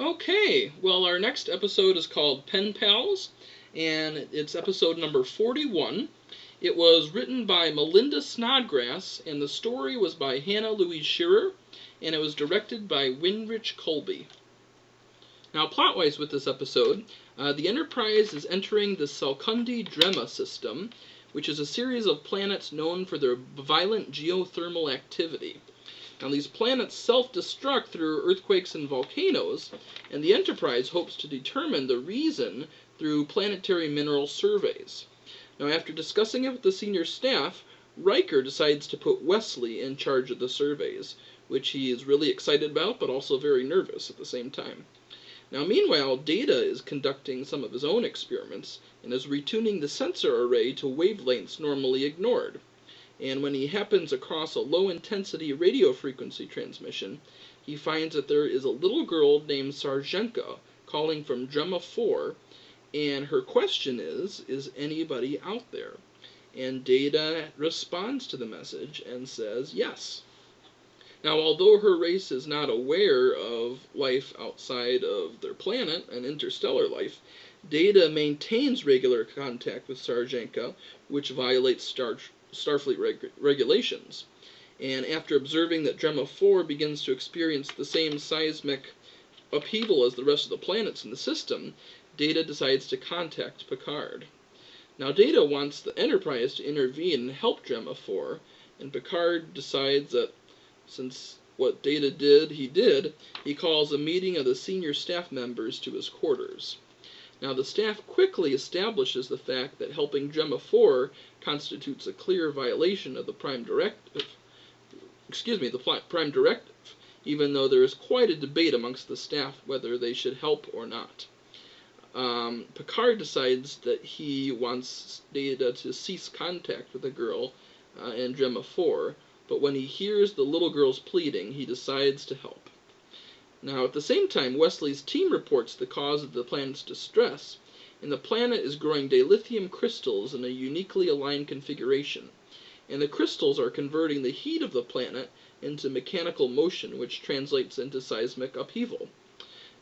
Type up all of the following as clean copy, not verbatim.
Okay, well, our next episode is called Pen Pals, and it's episode number 41. It was written by Melinda Snodgrass, and the story was by Hannah Louise Shearer, and it was directed by Winrich Colby. Now, plot-wise with this episode, the Enterprise is entering the Salkundi Drema system, which is a series of planets known for their violent geothermal activity. Now, these planets self-destruct through earthquakes and volcanoes, and the Enterprise hopes to determine the reason through planetary mineral surveys. Now, after discussing it with the senior staff, Riker decides to put Wesley in charge of the surveys, which he is really excited about, but also very nervous at the same time. Now, meanwhile, Data is conducting some of his own experiments and is retuning the sensor array to wavelengths normally ignored. And when he happens across a low-intensity radio frequency transmission, he finds that there is a little girl named Sarjenka calling from Drema 4, and her question is anybody out there? And Data responds to the message and says yes. Now, although her race is not aware of life outside of their planet and interstellar life, Data maintains regular contact with Sarjenka, which violates Starfleet regulations. And after observing that Drema 4 begins to experience the same seismic upheaval as the rest of the planets in the system, Data decides to contact Picard. Now, Data wants the Enterprise to intervene and help Drema 4, and Picard decides that since what Data did, he calls a meeting of the senior staff members to his quarters. Now, the staff quickly establishes the fact that helping Drema 4 constitutes a clear violation of the Prime Directive, even though there is quite a debate amongst the staff whether they should help or not. Picard decides that he wants Data to cease contact with the girl and Drema 4, but when he hears the little girl's pleading, he decides to help. Now, at the same time, Wesley's team reports the cause of the planet's distress, and the planet is growing dilithium crystals in a uniquely aligned configuration, and the crystals are converting the heat of the planet into mechanical motion, which translates into seismic upheaval.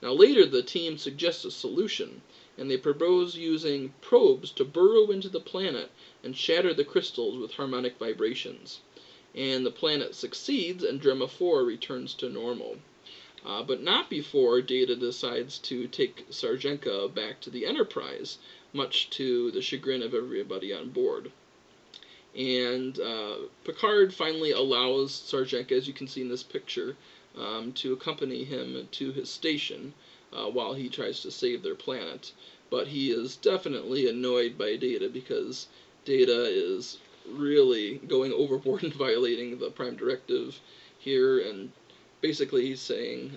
Now, later, the team suggests a solution, and they propose using probes to burrow into the planet and shatter the crystals with harmonic vibrations. And the planet succeeds, and Drema 4 returns to normal. But not before Data decides to take Sarjenka back to the Enterprise, much to the chagrin of everybody on board. And Picard finally allows Sarjenka, as you can see in this picture, to accompany him to his station while he tries to save their planet. But he is definitely annoyed by Data because Data is really going overboard and violating the Prime Directive here, and basically he's saying,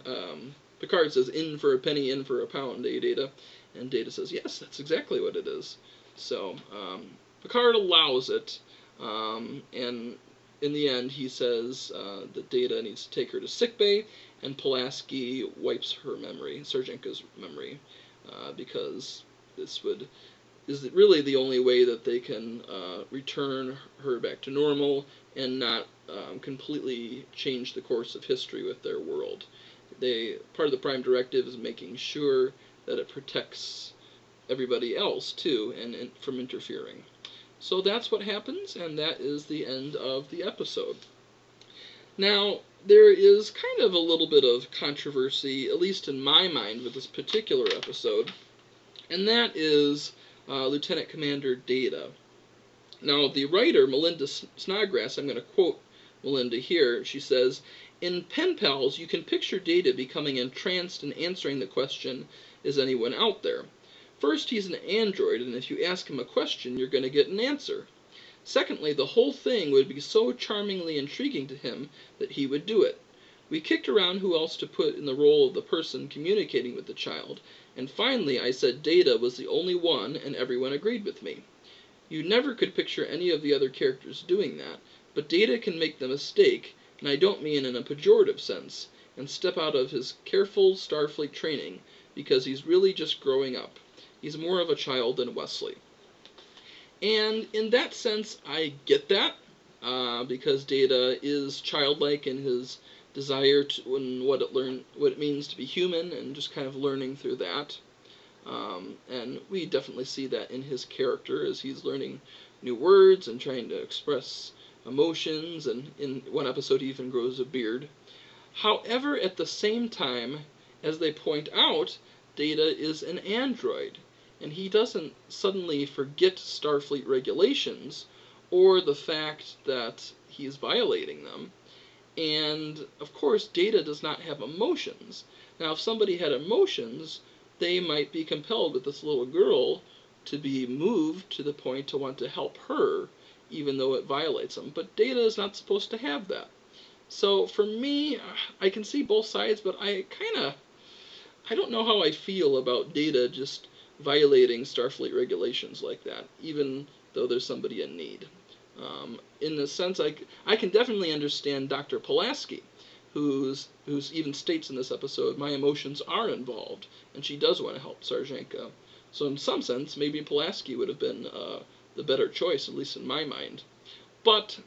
Picard says, in for a penny, in for a pound, eh, Data? And Data says, yes, that's exactly what it is. So, Picard allows it, and in the end he says that Data needs to take her to sickbay, and Pulaski wipes her memory, Sarjenka's memory, because this is really the only way that they can return her back to normal and not completely change the course of history with their world. Part of the Prime Directive is making sure that it protects everybody else too, and from interfering. So that's what happens, and that is the end of the episode. Now, there is kind of a little bit of controversy, at least in my mind, with this particular episode, and that is Lieutenant Commander Data. Now, the writer, Melinda Snodgrass, I'm going to quote Melinda here, she says, "In Pen Pals, you can picture Data becoming entranced and answering the question, is anyone out there? First, he's an android, and if you ask him a question, you're going to get an answer. Secondly, the whole thing would be so charmingly intriguing to him that he would do it. We kicked around who else to put in the role of the person communicating with the child, and finally I said Data was the only one, and everyone agreed with me. You never could picture any of the other characters doing that, but Data can make the mistake, and I don't mean in a pejorative sense, and step out of his careful Starfleet training, because he's really just growing up. He's more of a child than Wesley." And in that sense, I get that, because Data is childlike in his desire to, and what it means to be human, and just kind of learning through that. And we definitely see that in his character as he's learning new words and trying to express emotions, and in one episode he even grows a beard. However, at the same time, as they point out, Data is an android, and he doesn't suddenly forget Starfleet regulations or the fact that he's violating them. And, of course, Data does not have emotions. Now, if somebody had emotions, they might be compelled with this little girl to be moved to the point to want to help her, even though it violates them. But Data is not supposed to have that. So for me, I can see both sides, but I don't know how I feel about Data just violating Starfleet regulations like that, even though there's somebody in need. In the sense, I can definitely understand Dr. Pulaski, who's even states in this episode, my emotions are involved, and she does want to help Sarjenka. So in some sense, maybe Pulaski would have been the better choice, at least in my mind. But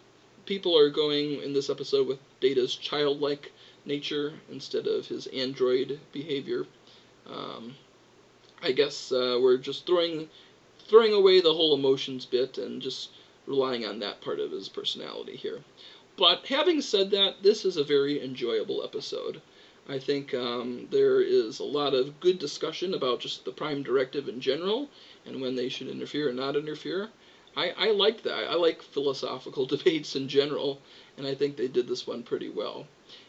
people are going in this episode with Data's childlike nature instead of his android behavior. I guess we're just throwing away the whole emotions bit and just relying on that part of his personality here. But having said that, this is a very enjoyable episode. I think there is a lot of good discussion about just the Prime Directive in general, and when they should interfere and not interfere. I like that. I like philosophical debates in general, and I think they did this one pretty well.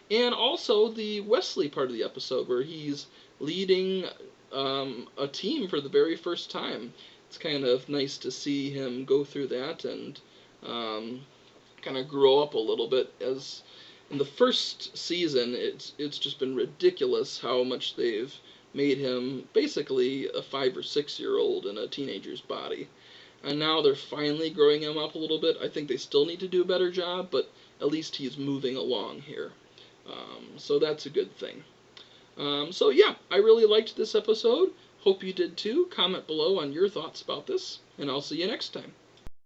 And also the Wesley part of the episode, where he's leading a team for the very first time. It's kind of nice to see him go through that and kind of grow up a little bit. As in the first season, it's just been ridiculous how much they've made him basically a 5 or 6 year old in a teenager's body. And now they're finally growing him up a little bit. I think they still need to do a better job, but at least he's moving along here. So that's a good thing. So yeah, I really liked this episode. Hope you did too. Comment below on your thoughts about this, and I'll see you next time.